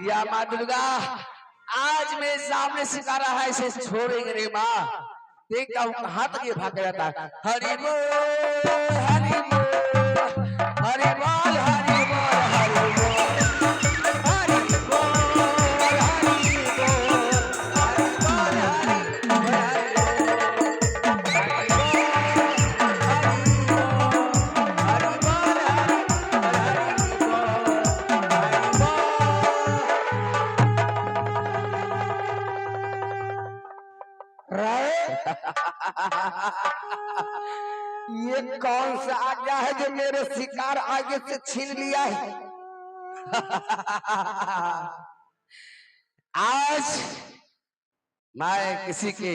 या माँ दुर्गा आज मेरे सामने सितारा है, इसे छोड़ेंगे रे माँ। देखता हूँ कहाँ तक ये भाग रहता है। हरि बोल हरि बोल हरि बोल हरि बोल हरि बोल हरि बोल हरि बोल हरि बोल ये कौन सा आज्ञा है जो मेरे शिकार आगे से छीन लिया है? आज मैं किसी के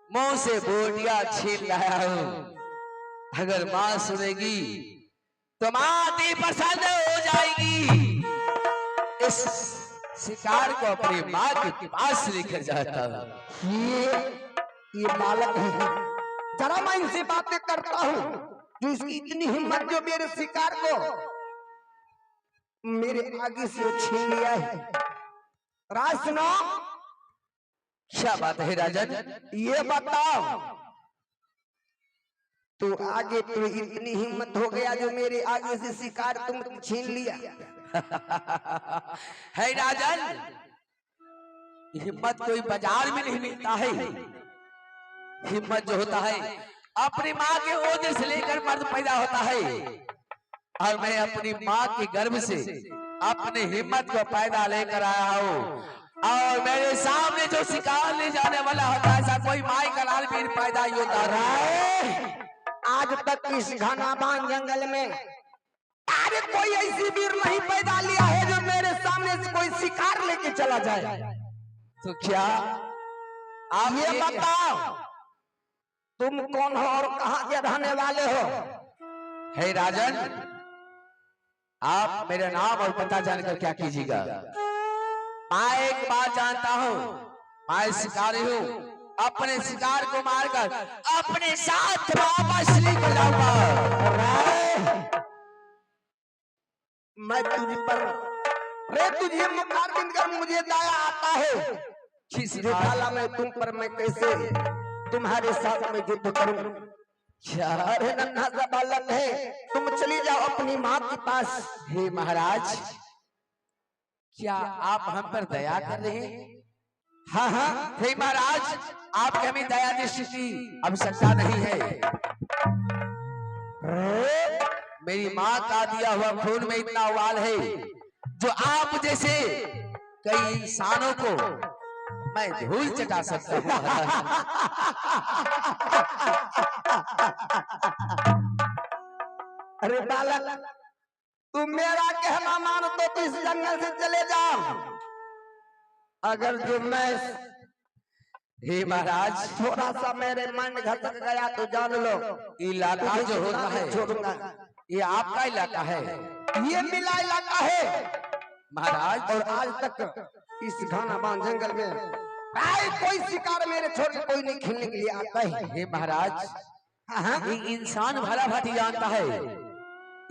मुंह से बोटियां छीन लाया हूं। अगर मां सुनेगी तो मां दी पसंद हो जाएगी। इस शिकार को अपनी मां के पास लेकर जाता हूं। ये बालक है, जरा मैं इनसे बातें करता हूँ जो इसकी इतनी हिम्मत जो मेरे शिकार को मेरे आगे से छीन लिया है। राज सुनो, क्या बात है राजन? ये बताओ तो आगे तो इतनी हिम्मत हो गया जो मेरे आगे से शिकार तुम छीन लिया। है राजन, हिम्मत कोई बाजार में नहीं मिलता है। हिम्मत जो होता है अपनी माँ के ओज से लेकर मर्द पैदा होता है, और मैं अपनी माँ के गर्भ से अपनी हिम्मत को पैदा लेकर आया हूँ। और मेरे सामने जो शिकार ले जाने वाला होता है, ऐसा कोई माई का लाल वीर पैदा ही होता है। आज तक इस घनाबान जंगल में अरे कोई ऐसी वीर नहीं पैदा लिया है जो मेरे सामने से कोई शिकार लेके चला जाए। तो क्या आप ये बताओ तुम कौन हो और कहाँ के रहने वाले हो? हे राजन, आप मेरा नाम और पता जानकर क्या कीजिएगा? मैं एक बात जानता हूँ, मैं शिकारी हूँ। अपने शिकार को मारकर अपने साथ वापस लेकर जाऊंगा। मैं तुझ पर तुझे मुखार बिन कर मुझे दया आता है। किस जेठाला मैं तुम पर मैं कैसे तुम्हारे साथ में युद्ध करूं? अरे नन्हा सा बालक है, तुम चली जाओ अपनी माँ के पास। हे महाराज, क्या आप हम पर दया कर रहे हैं? हाँ हाँ हे महाराज, आपकी हमें दया दृष्टि की आवश्यकता नहीं है। मेरी माँ का दिया हुआ खून में इतना उबाल है जो आप जैसे कई इंसानों को मैं धूल चटा सकता हूँ। अरे बालक, तुम मेरा कहना मानो तो इस जंगल से चले जाओ। अगर जो मैं हे महाराज, थोड़ा सा मेरे मन घसक गया तो जान लो इलाका जो होता है छोड़ूंगा। ये आपका इलाका है, ये मिला इलाका है महाराज। और आज तक इस घनाबान जंगल में कोई शिकार मेरे छोड़ के कोई नहीं खेलने के लिए आता है। हे महाराज, ये इंसान भला भांति जानता है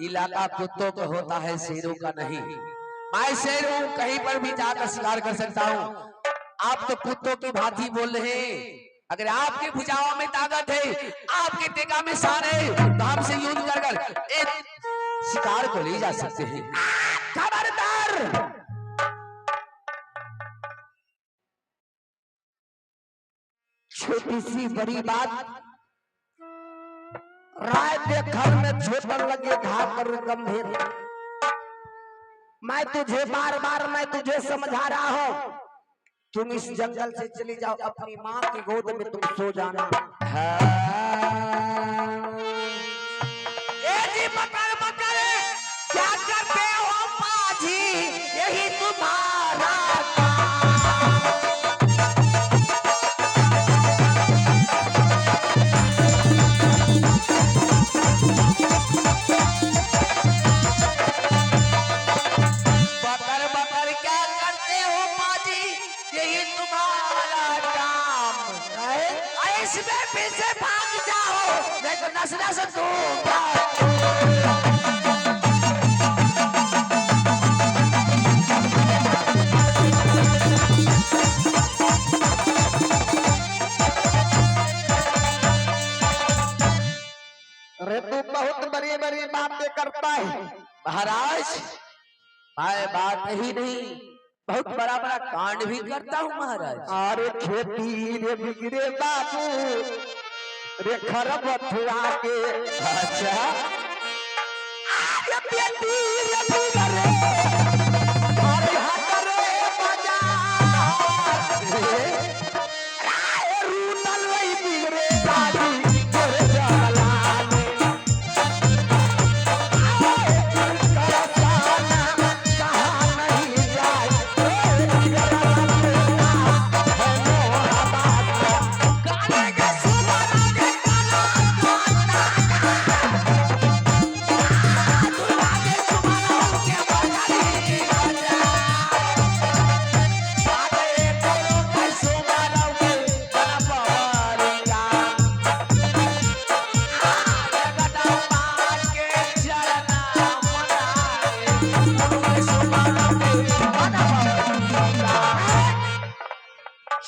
इलाका कुत्तों का होता है, शेरों का नहीं। मैं शेर हूँ, कहीं पर भी जाकर शिकार कर सकता हूँ। आप तो कुत्तों की भांति बोल रहे हैं। अगर आपके भुजाओं में ताकत है, आपके टेका में शान है, तो हमसे युद्ध कर एक शिकार को ले जा सकते हैं। खबरदार! छोटी सी बड़ी बात राय के घर में झोपड़ लगे घाव पर गंभीर। मैं तुझे बार बार मैं तुझे समझा रहा हूँ, तुम इस जंगल से चली जाओ, अपनी माँ की गोद में तुम सो जाना। क्या करते हो पाजी, यही तुम्हारा इसमें पीछे भाग जाओ, नहीं तो नस नस दूंगा। महाराज मैं बात ही नहीं बहुत बड़ा बड़ा कांड भी करता हूँ महाराज। अरे खेती रे बिगड़े बाबू रे खरबथुआ के। अच्छा अरे बेटी रे बिगड़े अरे हट रे बाजार राय रूनल वही बिगड़े गाड़ी तोरे जलाने आए करसाना कहाँ नहीं जाए बिगड़ा लगता है मोरा बात गाने के सुमरा के गाना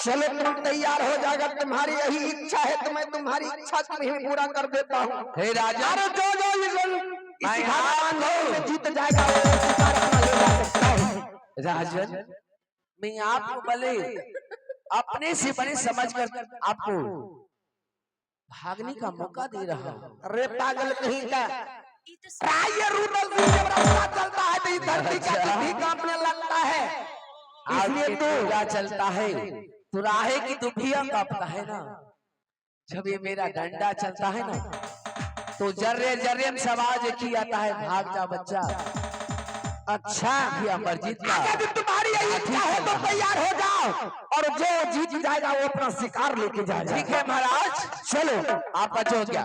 चलो तुम तैयार हो जाएगा, तुम्हारी यही इच्छा है तो मैं तुम्हारी इच्छा को भी पूरा कर देता हूँ। हे राजा अरे जो मैं हाथ में जीत जाएगा वो शिकार अपना ले जा सकता है। राजन मैं आपको भले अपने से बड़े समझ कर आपको भागने का मौका दे रहा हूँ। अरे पागल कहीं का ये रूडल से जब रास्ता चलता है तो इस धरती का भी कांपने लगता है। इसलिए तो चलता है तो राहे की दुभिया कांपता है ना। जब ये मेरा डंडा चलता है ना तो जर्रे जर्रे में सवाज एक ही आता है, भाग जा बच्चा। अच्छा ये अमरजीत का यदि तुम्हारी यही इच्छा है तो तैयार हो जाओ और जो जीत जाएगा वो अपना शिकार लेके जाएगा। ठीक है महाराज चलो आपका जो क्या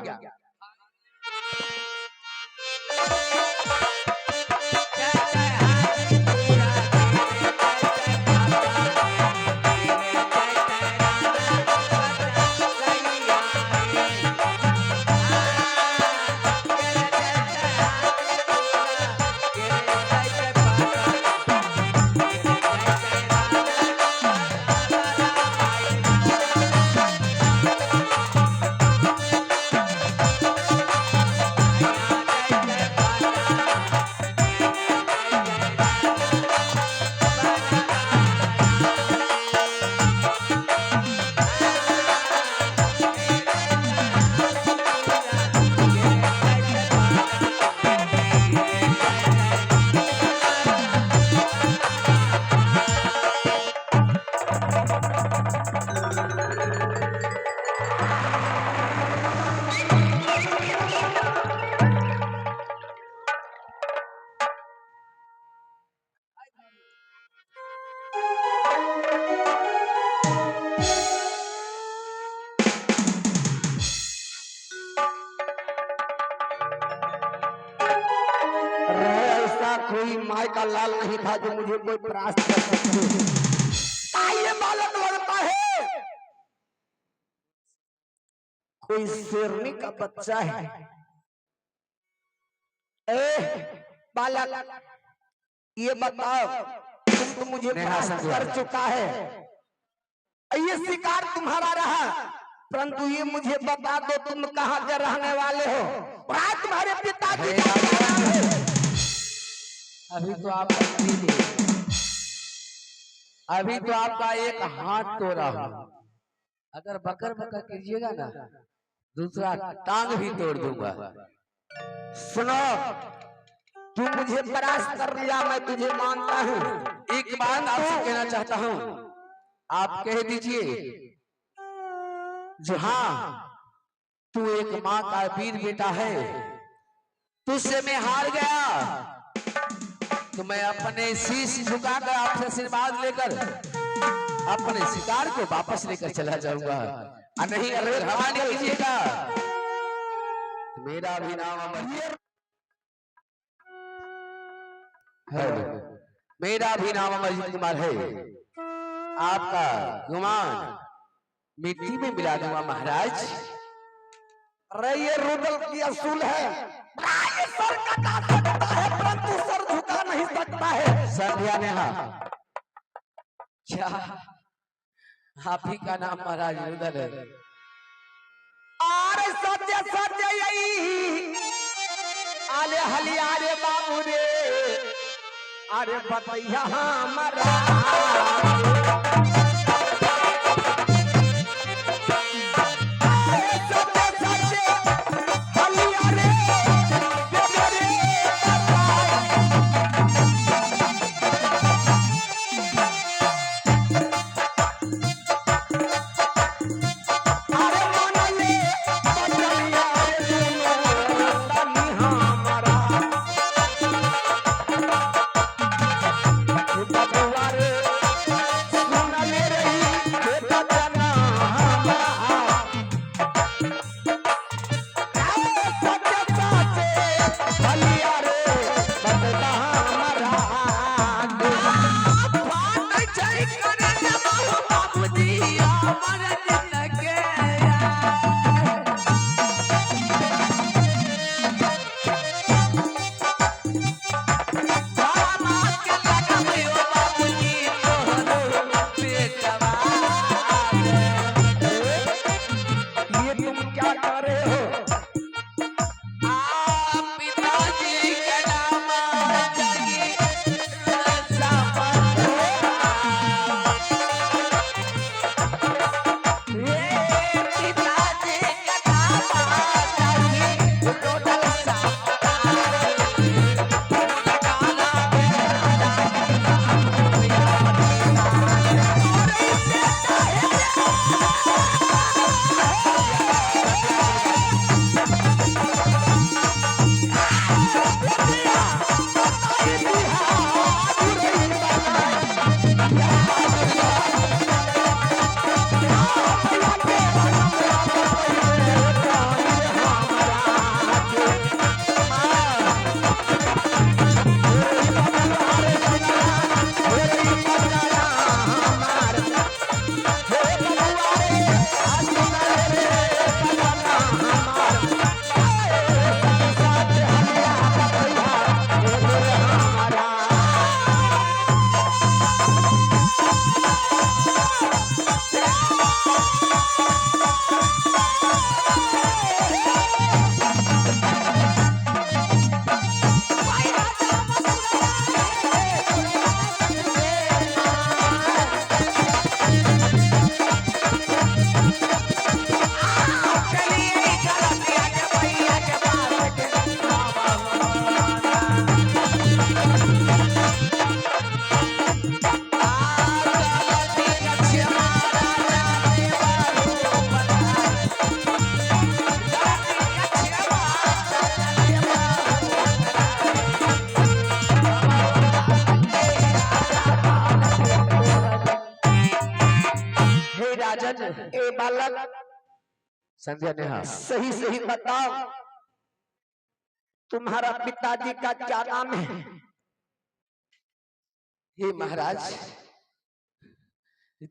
कोई माय का लाल नहीं था जो मुझे कोई परास्त कर सकते। ये बालक लगता है कोई शेरनी का बच्चा है। बालक ये बताओ तुम तो मुझे परास्त कर चुका है, ये शिकार तुम्हारा रहा, परंतु ये मुझे बता दो तुम कहाँ के रहने वाले हो और तुम्हारे पिताजी का क्या नाम है? अभी तो आप अभी तो आपका एक हाथ तोड़ा हूं, अगर बकर बकर कीजिएगा ना दूसरा टांग भी तोड़ दूंगा। सुनो तू मुझे परास्त कर लिया, मैं तुझे मानता हूँ। एक बात आपसे कहना चाहता हूँ, आप कह दीजिए जो हाँ तू एक माँ का वीर बेटा है, तुझसे मैं हार गया तो मैं अपने शीश झुकाकर आपसे आशीर्वाद लेकर अपने शिकार को वापस लेकर चला जाऊंगा। नहीं अगर हवा नहीं कीजिएगा मेरा भी नाम अमरजीत है, मेरा भी नाम अमरजीत कुमार है। आपका गुमान मिट्टी में मिला दूंगा महाराज। अरे ये रुदल की असूल है, ये सर कटा सकता है परंतु सर झुका नहीं सकता है। संध्या ने हाँ क्या आप ही का नाम महाराज रुदल है? अरे सत्य सत्य यही आले हलिया रे बाबू रे अरे बतैया हमारा ए बालक संध्या नेहा सही सही बताओ तुम्हारा पिताजी का क्या नाम है? हे महाराज,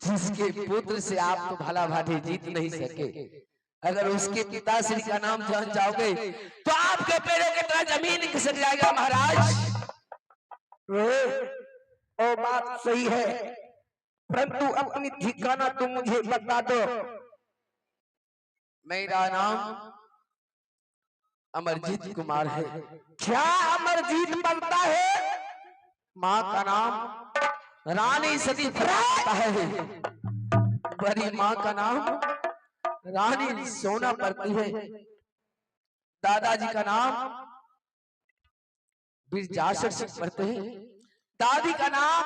जिसके पुत्र से आप तो भला भांति जीत नहीं सके, अगर उसके पिताश्री का नाम जान जाओगे तो आपके पैरों की तरह जमीन खिसक जाएगा महाराज। वो बात सही है, परंतु अपनी ठिकाना तुम मुझे बता दो। मेरा नाम अमरजीत कुमार है। क्या अमरजीत बनता है? माँ का नाम रानी सती पड़ता है, बड़ी माँ का नाम रानी सोना पड़ती है, दादाजी का नाम बिरजासर सिंह पड़ते हैं, दादी का नाम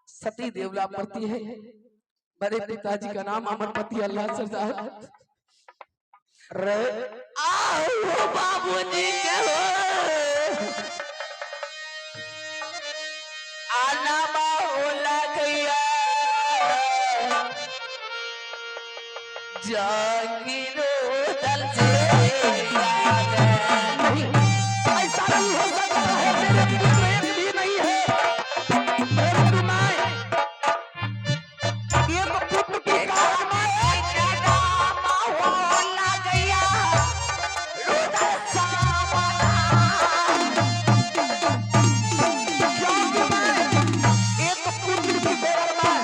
सती देवला पड़ती है, बड़े पिताजी का नाम अमरपति अल्लाह सरदार। आओ बाबूजी के हो आना बाहुला गया जागीरो दल से नहीं, ऐसा नहीं हो सकता है, मेरे पुत्र एक भी नहीं है, परंतु मैं एक पुत्र की कारण बाहुला गया रुदल सामना क्योंकि मैं एक पुत्र की बेरहम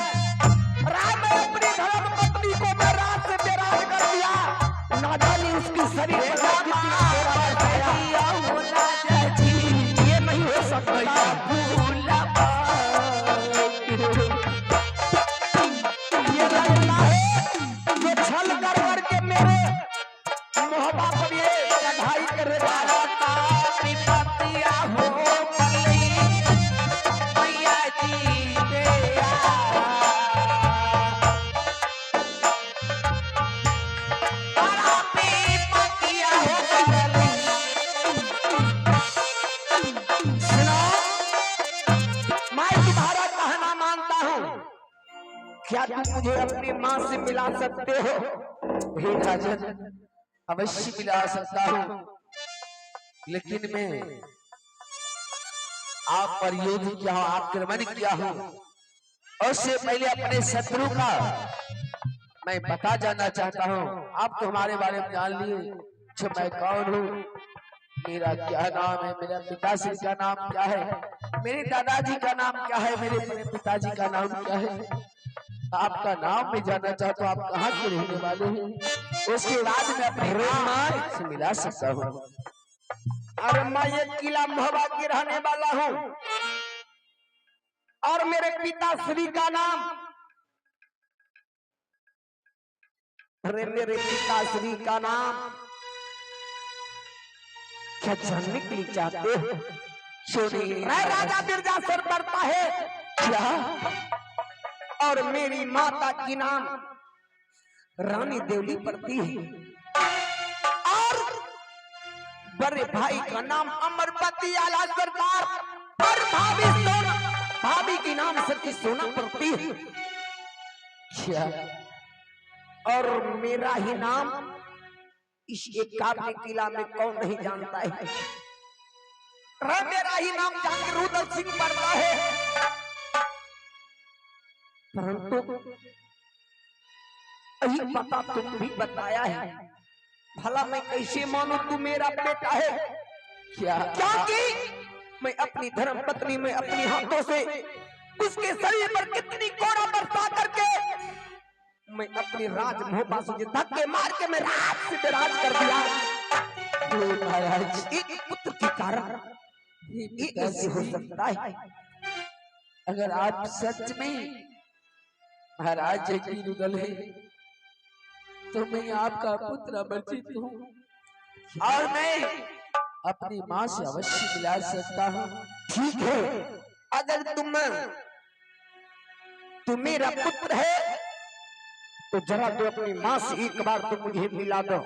रात में अपनी धर्म पत्नी को मैं रात से बेराज कर दिया। क्या तुम मुझे अपनी माँ से मिला सकते हो? हे राजन, अवश्य मिला सकता हूँ, लेकिन मैं आप पर युद्ध किया हूँ, आक्रमण किया हूँ, और उससे पहले अपने शत्रु का मैं बता जाना चाहता हूँ। आप तो हमारे बारे में जान लिए जो मैं कौन हूँ, मेरा क्या नाम है, मेरे पिताश्री का नाम क्या है, मेरे दादाजी का नाम क्या है, मेरे पिताजी का नाम क्या है। आपका नाम मैं जानना चाहता हूँ, आप कहाँ के रहने वाले हैं, उसके बाद मैं अपने माँ से मिला सकता हूँ। अरे मैं ये किला महोबा की रहने वाला हूँ, और मेरे पिताश्री का नाम, अरे मेरे पिताश्री का नाम क्या जानने के लिए चाहते हो? सुनिए, मैं राजा बिरजासर पड़ता है क्या? और मेरी माता की नाम रानी देवली पड़ती है, और बड़े भाई का नाम अमरपति आला सरदार, और भाभी की नाम सती सोना पड़ती है क्या? और मेरा ही नाम इस एकाग्र किला में कौन नहीं जानता है? मेरा ही नाम जहांगीर रुदल सिंह पड़ता है, परंतु यही पता तुम भी बताया है, भला मैं कैसे मानू तू मेरा बेटा है? क्या? क्योंकि मैं अपनी धर्म पत्नी में अपनी हाथों से उसके शरीर पर कितनी कोड़ा बरसा करके मैं अपनी राज मोहब्बा से धक्के मार के मैं राज से राज कर दिया। महाराज, एक पुत्र के कारण ये कैसे हो सकता है? अगर आप सच में महाराज जहांगीर रुदल है तो मैं आपका पुत्र अमरजीत हूँ, और मैं अपनी माँ से अवश्य मिला सकता हूँ। ठीक है, अगर तुम मेरा पुत्र है तो जरा तो अपनी माँ से एक बार तो मुझे मिला दो।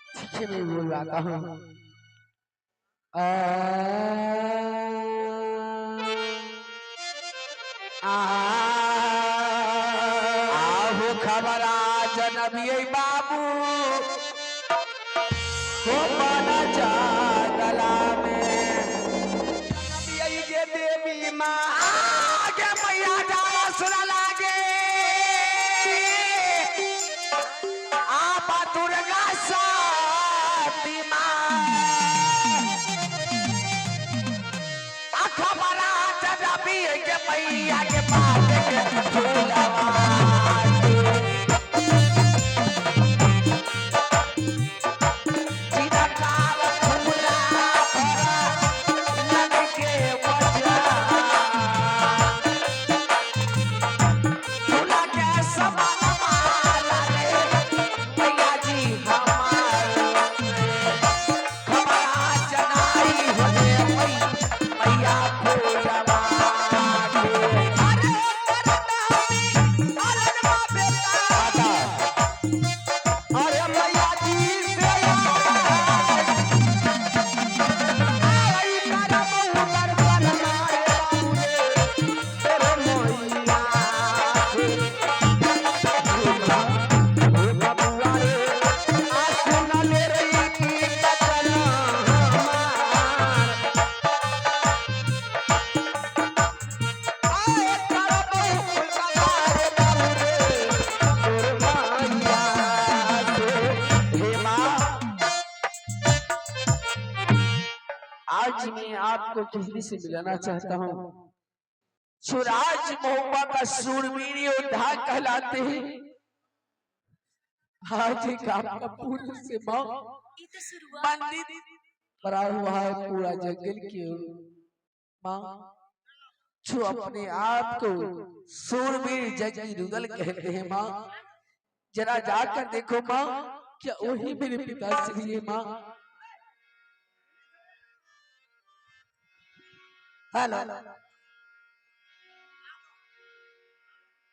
ठीक है, मैं बुलाता हूँ। आहू खबरा जनबिये बाबू हो पाना जा गला में ये देवी माँ आगे मैया जावा सुना लागे आप दुर्गा साती माँ खबरा जनबिये के मैया के पास के झूलवा आज मैं आपको किसी से मिलाना चाहता हूँ। सुराज मोहब्बा का सूरवीर योद्धा कहलाते हैं। आज एक आपका पूर्ण से माँ बंदित पड़ा हुआ है पूरा जंगल की ओर। माँ जो अपने आप को सूरवीर जहांगीर रुदल कहते हैं, माँ जरा जाकर देखो माँ, क्या वही मेरे पिताश्री है माँ? हेलो,